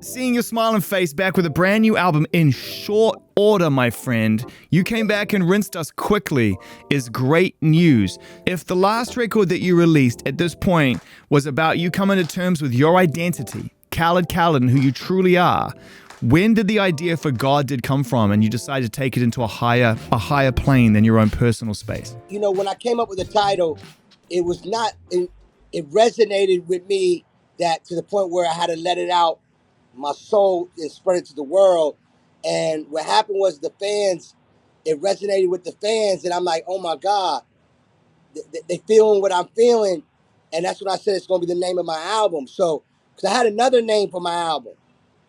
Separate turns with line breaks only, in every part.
Seeing your smiling face back with a brand new album in short order, my friend. You came back and rinsed us quickly is great news. If the last record that you released at this point was about you coming to terms with your identity, Khaled and who you truly are, when did the idea for God Did come from and you decided to take it into a higher plane than your own personal space?
You know, when I came up with the title, it was not, it resonated with me that to the point where I had to let it out, my soul, and spread it to the world. And what happened was the fans, it resonated with the fans. And I'm like, oh my God, they feeling what I'm feeling. And that's when I said it's going to be the name of my album. So, because I had another name for my album.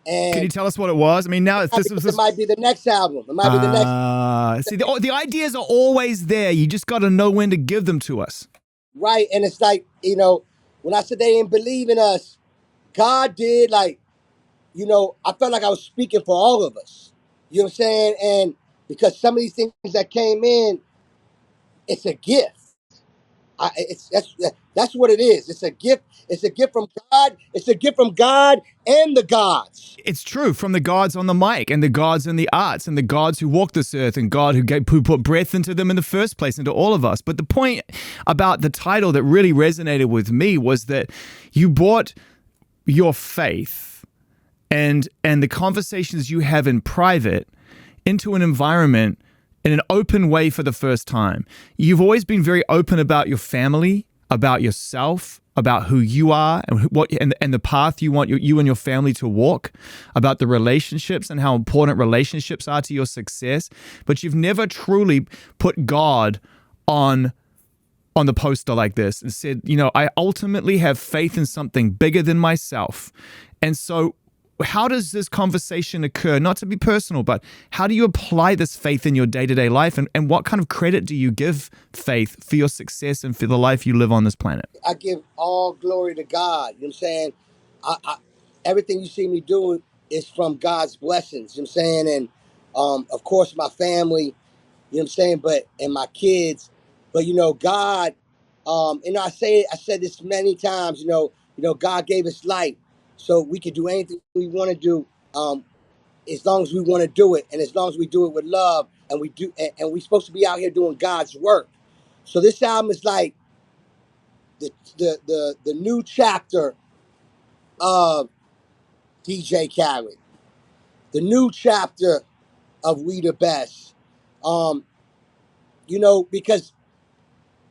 Can you
And
tell us what it was? I mean, now it's
it might be the next album. It might be the next.
See, the ideas are always there. You just got to know when to give them to us.
Right. And it's like, you know, when I said they didn't believe in us, God did. Like, you know, I felt like I was speaking for all of us. You know what I'm saying? And because some of these things that came in, it's a gift. That's what it is. It's a gift. It's a gift from God. It's a gift from God and the gods.
It's true, from the gods on the mic and the gods in the arts and the gods who walk this earth and God who put breath into them in the first place, into all of us. But the point about the title that really resonated with me was that you brought your faith and the conversations you have in private into an environment in an open way for the first time. You've always been very open about your family, about yourself, about who you are and the path you want you and your family to walk, about the relationships and how important relationships are to your success. But you've never truly put God on the poster like this and said, you know, I ultimately have faith in something bigger than myself. And so how does this conversation occur? Not to be personal, but how do you apply this faith in your day-to-day life? And what kind of credit do you give faith for your success and for the life you live on this planet?
I give all glory to God. You know what I'm saying? Everything you see me doing is from God's blessings. You know what I'm saying? And of course, my family, you know what I'm saying? And my kids. But, you know, God, you know, I said this many times, you know, God gave us life. So we can do anything we want to do, as long as we want to do it, and as long as we do it with love, and we're supposed to be out here doing God's work. So this album is like the new chapter of DJ Khaled, the new chapter of We the Best. You know, because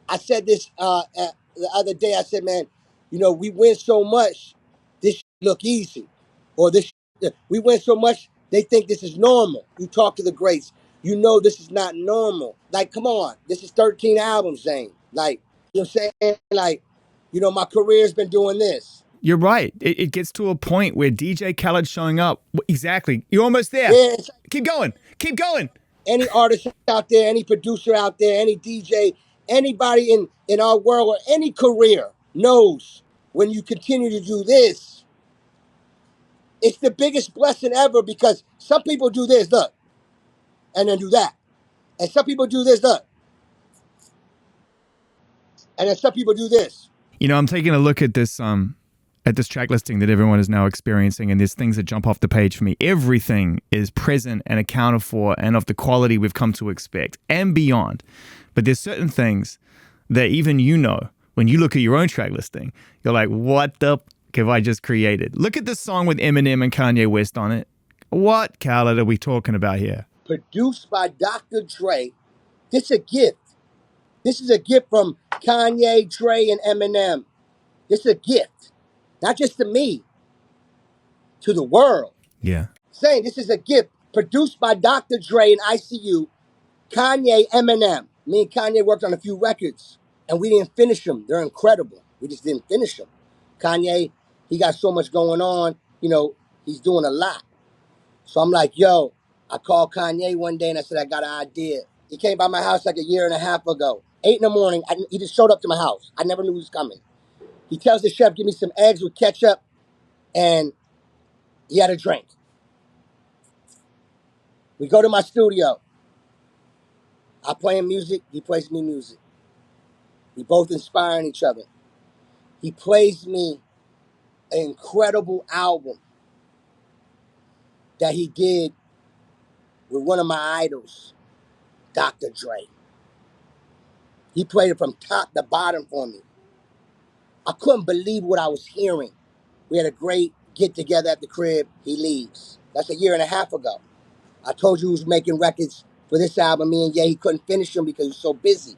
I said this the other day. I said, man, you know, we win so much, this look easy, or we win so much, they think this is normal. You talk to the greats, you know this is not normal. Like, come on, this is 13 albums, Zane. Like, you know what I'm saying? Like, you know, my career's been doing this.
You're right. It gets to a point where DJ Khaled showing up. Exactly. You're almost there.
Yeah,
keep going. Keep going.
Any artist out there, any producer out there, any DJ, anybody in our world or any career knows when you continue to do this, it's the biggest blessing ever, because some people do this, look, and then do that. And some people do this, look. And then some people do this.
You know, I'm taking a look at this track listing that everyone is now experiencing, and there's things that jump off the page for me. Everything is present and accounted for and of the quality we've come to expect and beyond. But there's certain things that even you know, when you look at your own track listing, you're like, what the have I just created? Look at this song with Eminem and Kanye West on it. What, Khaled, are we talking about here?
Produced by Dr.Dre. This is a gift. This is a gift from Kanye, Dre, and Eminem. This is a gift. Not just to me, to the world.
Yeah.
Saying this is a gift produced by Dr. Dre and ICU, Kanye, Eminem. Me and Kanye worked on a few records, and we didn't finish them. They're incredible. We just didn't finish them. Kanye, he got so much going on. You know, he's doing a lot. So I'm like, yo, I called Kanye one day and I said, I got an idea. He came by my house like a year and a half ago. 8 in the morning, he just showed up to my house. I never knew he was coming. He tells the chef, give me some eggs with ketchup, and he had a drink. We go to my studio. I play him music, he plays me music. We both inspiring each other. He plays me an incredible album that he did with one of my idols, Dr. Dre. He played it from top to bottom for me. I couldn't believe what I was hearing. We had a great get together at the crib. He leaves. That's a year and a half ago. I told you he was making records for this album. Me and Ye, he couldn't finish them because he was so busy.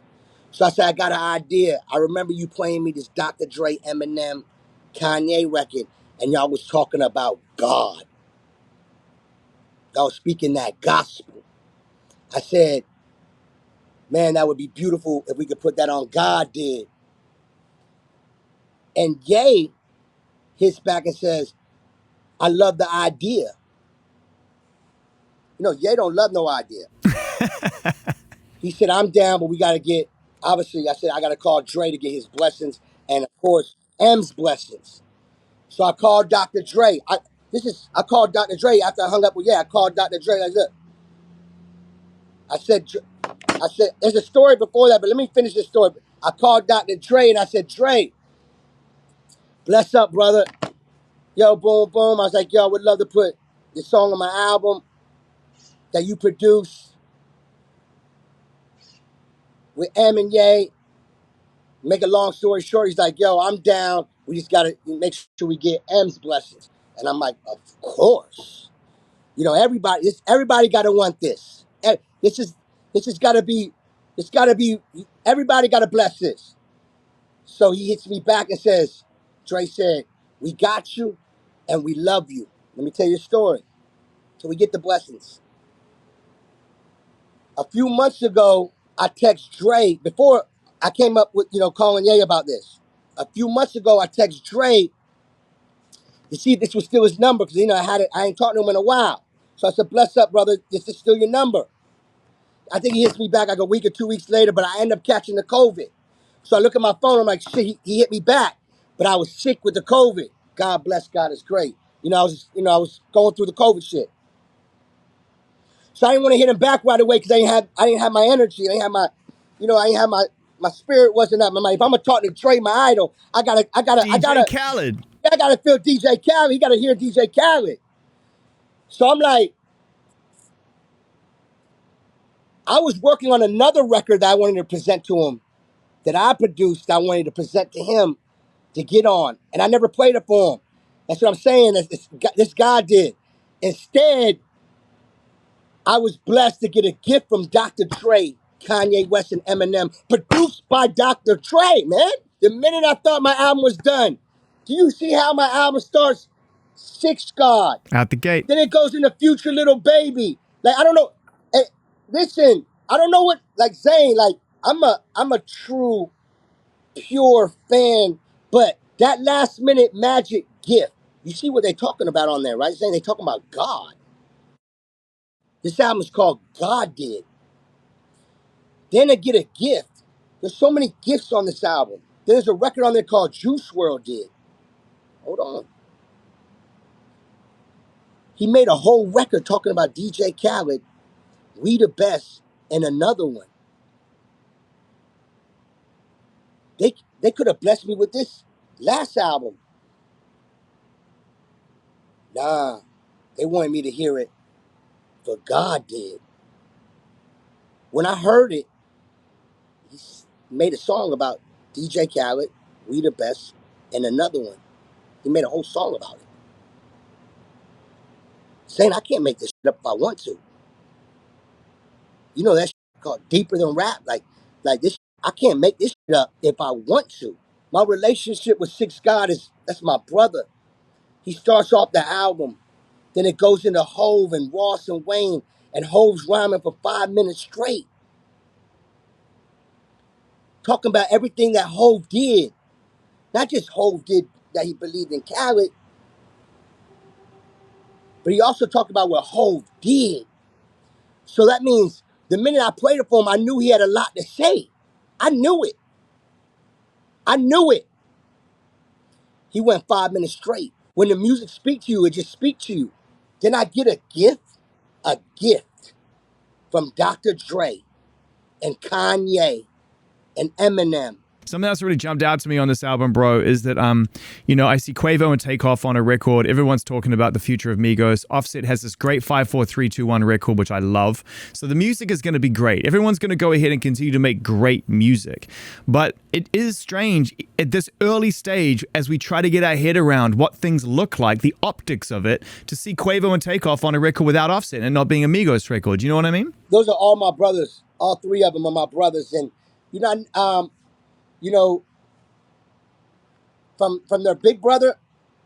So I said, I got an idea. I remember you playing me this Dr. Dre, Eminem, Kanye record, and y'all was talking about God. Y'all was speaking that gospel. I said, man, that would be beautiful if we could put that on. God did. And Ye hits back and says, I love the idea. You know, Ye don't love no idea. He said, I'm down, but we got to get, obviously, I said, I got to call Dre to get his blessings and, of course, M's blessings. So I called Dr. Dre. I called Dr. Dre after I hung up with, I called Dr. Dre. Like, look, I said, there's a story before that, but let me finish this story. I called Dr. Dre and I said, Dre, bless up, brother. Yo, boom, boom. I was like, yo, I would love to put this song on my album that you produced with M and Ye. Make a long story short, he's like, yo, I'm down. We just got to make sure we get M's blessings. And I'm like, of course. You know, everybody got to want this. This has got to be, everybody got to bless this. So he hits me back and says, Dre said, we got you and we love you. Let me tell you a story. So we get the blessings. A few months ago, I text Dre, before I came up with, calling Ye about this. A few months ago, I text Dre to see if this was still his number, because, I ain't talked to him in a while. So I said, bless up, brother, this is still your number. I think he hits me back like a week or 2 weeks later, but I end up catching the COVID. So I look at my phone, I'm like, shit, he hit me back. But I was sick with the COVID. God bless, God is great. I was going through the COVID shit. So I didn't want to hit him back right away because I didn't have my energy. I didn't have my spirit wasn't up. I'm like, if I'm gonna talk to Dre, my idol, I gotta
DJ Khaled.
I gotta feel DJ Khaled. He gotta hear DJ Khaled. So I'm like, I was working on another record that I wanted to present to him, that I produced, I wanted to present to him to get on. And I never played it for him. That's what I'm saying. This guy did. Instead, I was blessed to get a gift from Dr. Dre, Kanye West, and Eminem, produced by Dr. Dre, man. The minute I thought my album was done, do you see how my album starts? Six God.
Out the gate.
Then it goes into Future Lil Baby. Like, I don't know. Hey, listen, I don't know what, like Zane, like, I'm a true, pure fan, but that last minute magic gift, you see what they're talking about on there, right? Zane, they talking about God. This album is called God Did. Then I get a gift. There's so many gifts on this album. There's a record on there called Juice WRLD Did. Hold on. He made a whole record talking about DJ Khaled, We the Best, and another one. They could have blessed me with this last album. Nah, they wanted me to hear it for God Did. When I heard it, he made a song about DJ Khaled, We the Best, and another one. He made a whole song about it. Saying I can't make this shit up if I want to. You know that shit called deeper than rap. Like this, I can't make this shit up if I want to. My relationship with Six God that's my brother. He starts off the album, then it goes into Hove and Ross and Wayne, and Hove's rhyming for 5 minutes straight, talking about everything that Hove did. Not just Hove did that he believed in Khaled, but he also talked about what Hove did. So that means the minute I played it for him, I knew he had a lot to say. I knew it. I knew it. He went 5 minutes straight. When the music speaks to you, it just speaks to you. Then I get a gift from Dr. Dre and Kanye and Eminem.
Something else that really jumped out to me on this album, bro, is that I see Quavo and Takeoff on a record. Everyone's talking about the future of Migos. Offset has this great 5-4-3-2-1 record, which I love. So the music is going to be great. Everyone's going to go ahead and continue to make great music. But it is strange at this early stage, as we try to get our head around what things look like, the optics of it, to see Quavo and Takeoff on a record without Offset and not being a Migos record. Do you know what I mean?
Those are all my brothers. All three of them are my brothers, and you know, you know, from their big brother,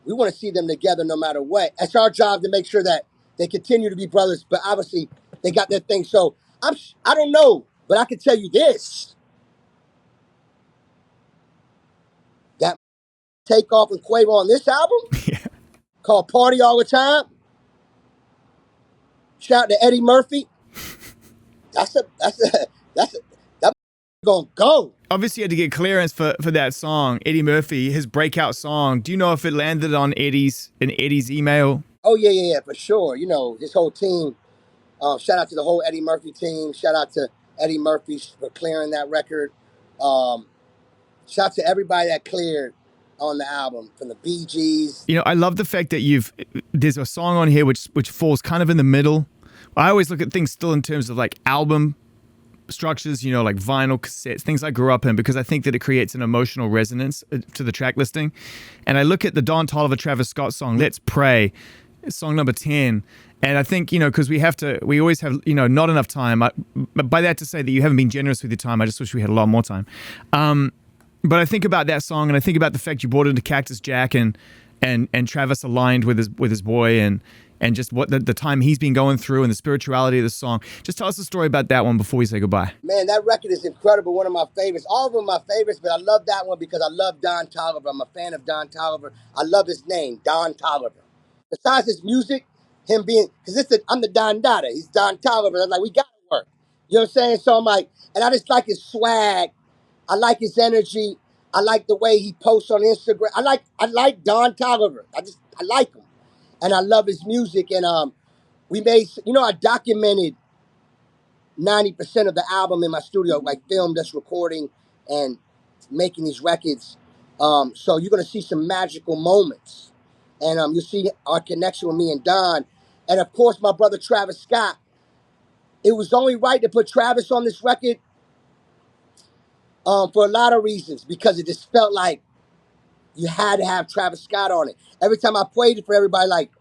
we want to see them together no matter what. It's our job to make sure that they continue to be brothers, but obviously they got their thing. So I don't know, but I can tell you this: that Takeoff and Quavo on this album
Yeah.
called "Party All the Time." Shout out to Eddie Murphy. That's that gonna go.
Obviously, you had to get clearance for that song, Eddie Murphy, his breakout song. Do you know if it landed on Eddie's email?
Oh yeah, for sure. You know, his whole team. Shout out to the whole Eddie Murphy team. Shout out to Eddie Murphy for clearing that record. Shout out to everybody that cleared on the album, from the Bee Gees.
You know, I love the fact that there's a song on here which falls kind of in the middle. I always look at things still in terms of like album structures, you know, like vinyl, cassettes, things I grew up in, because I think that it creates an emotional resonance to the track listing. And I look at the Don Toliver, Travis Scott song, Let's Pray, song number 10. And I think, you know, because we always have, you know, not enough time. But by that to say that you haven't been generous with your time, I just wish we had a lot more time. But I think about that song, and I think about the fact you brought it into Cactus Jack, and Travis aligned with his boy, and just what the time he's been going through and the spirituality of the song. Just tell us a story about that one before we say goodbye.
Man, that record is incredible. One of my favorites. All of them are my favorites, but I love that one because I love Don Toliver. I'm a fan of Don Toliver. I love his name, Don Toliver. Besides his music, him being, because I'm the Don Dada. He's Don Toliver. I'm like, we got to work. You know what I'm saying? So I'm like, and I just like his swag. I like his energy. I like the way he posts on Instagram. I like Don Toliver. I like him. And I love his music. And we made, you know, I documented 90% of the album in my studio, like filmed us recording and making these records. So you're going to see some magical moments. And you'll see our connection with me and Don. And of course, my brother Travis Scott. It was only right to put Travis on this record for a lot of reasons, because it just felt like you had to have Travis Scott on it. Every time I played it for everybody, like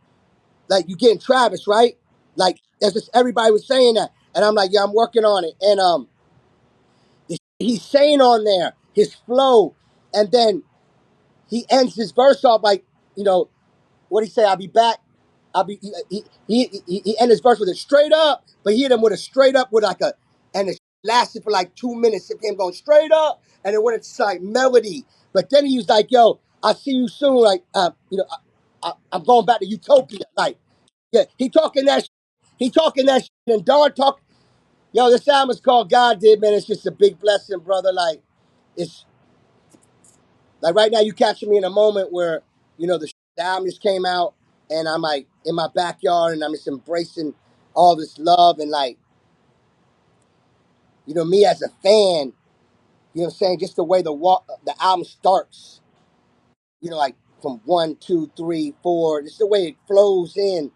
you getting Travis, right? Like, that's just, everybody was saying that. And I'm like, yeah, I'm working on it. And he's saying on there, his flow, and then he ends his verse off like, you know, what he say? I'll be back. He ended his verse with a straight up, but he hit him with a straight up with like and it lasted for like 2 minutes of him going straight up, and it went into like melody. But then he was like, yo, I'll see you soon. Like, you know, I'm going back to Utopia. Like, yeah, he talking that shit, and Don talk. Yo, this album is called God Did, man. It's just a big blessing, brother. Like, it's like right now you catching me in a moment where, you know, the album just came out, and I'm like in my backyard, and I'm just embracing all this love, and like, you know, me as a fan, you know what I'm saying, just the way the album starts, you know, like from 1, 2, 3, 4, just the way it flows in,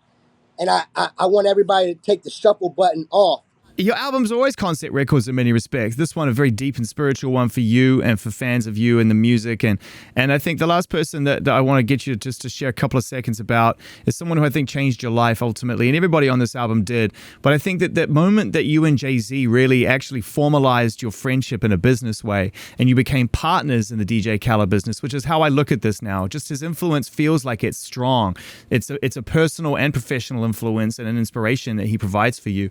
and I want everybody to take the shuffle button off.
Your albums are always concept records in many respects. This one, a very deep and spiritual one for you and for fans of you and the music. And I think the last person that I want to get you just to share a couple of seconds about is someone who I think changed your life ultimately. And everybody on this album did. But I think that moment that you and Jay-Z really actually formalized your friendship in a business way, and you became partners in the DJ Khaled business, which is how I look at this now. Just his influence feels like it's strong. It's a personal and professional influence and an inspiration that he provides for you.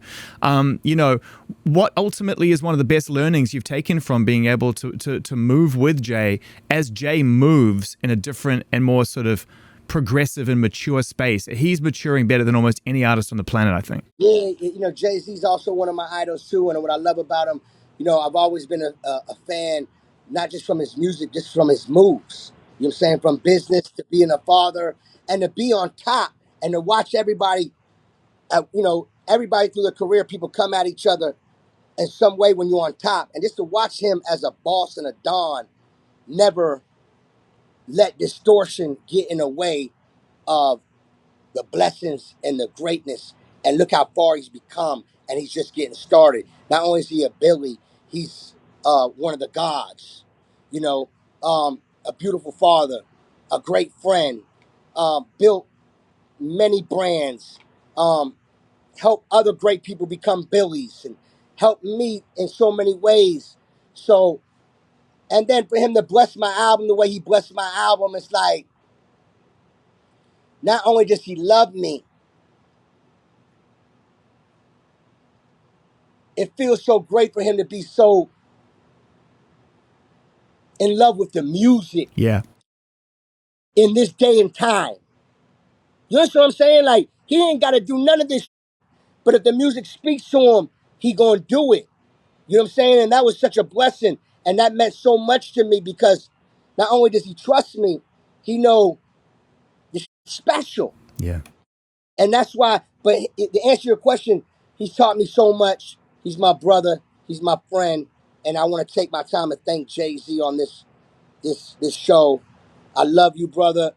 You know, what ultimately is one of the best learnings you've taken from being able to move with Jay as Jay moves in a different and more sort of progressive and mature space? He's maturing better than almost any artist on the planet, I think.
Yeah, you know, Jay-Z's also one of my idols too, and what I love about him, you know, I've always been a fan, not just from his music, just from his moves. You know what I'm saying? From business to being a father, and to be on top, and to watch everybody, you know, everybody through their career, people come at each other in some way when you're on top. And just to watch him as a boss and a don never let distortion get in the way of the blessings and the greatness. And look how far he's become, and he's just getting started. Not only is he a Billy, he's one of the gods. You know, a beautiful father, a great friend, built many brands, helped other great people become Billies, and helped me in so many ways. So, and then for him to bless my album the way he blessed my album, it's like, not only does he love me, it feels so great for him to be so in love with the music
Yeah.
in this day and time. You understand what I'm saying? Like, he ain't got to do none of this, but if the music speaks to him, he gonna do it. You know what I'm saying? And that was such a blessing, and that meant so much to me because not only does he trust me, he know it's special.
Yeah.
And that's why, but to answer your question, he's taught me so much. He's my brother, he's my friend, and I want to take my time and thank Jay-Z on this show. I love you, brother.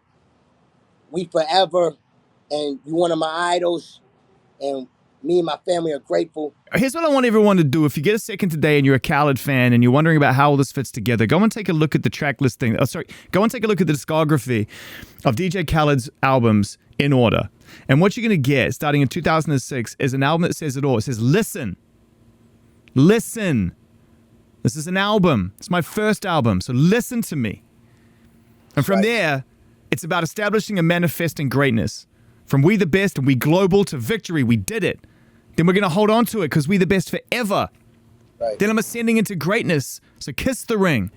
We forever, and you're one of my idols, and me and my family are grateful.
Here's what I want everyone to do. If you get a second today and you're a Khaled fan and you're wondering about how all this fits together, go and take a look at the tracklist thing. Go and take a look at the discography of DJ Khaled's albums in order. And what you're going to get, starting in 2006, is an album that says it all. It says, listen. Listen. This is an album. It's my first album, so listen to me. And from there, it's about establishing and manifesting greatness. From we the best and we global to victory, we did it. Then we're going to hold on to it because we the best forever.
Right.
Then I'm ascending into greatness. So kiss the ring.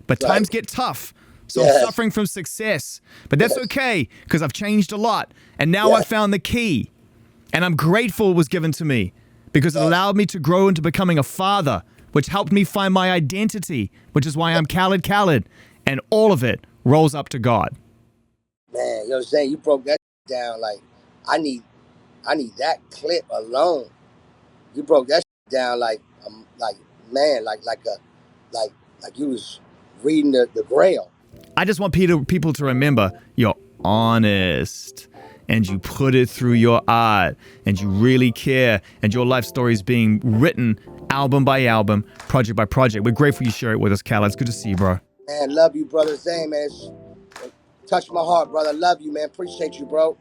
But times get tough. So I'm suffering from success. But that's okay because I've changed a lot. And now I found the key. And I'm grateful it was given to me because it allowed me to grow into becoming a father, which helped me find my identity, which is why I'm Khaled. And all of it rolls up to God.
Man, yo, Zane, you broke that down. Like, I need that clip alone. You broke that down like man, like you was reading the Grail.
I just want people to remember you're honest and you put it through your art and you really care and your life story is being written album by album, project by project. We're grateful you share it with us, Khaled. It's good to see you, bro.
Man, love you, brother Zane, man. It touched my heart, brother. Love you, man. Appreciate you, bro.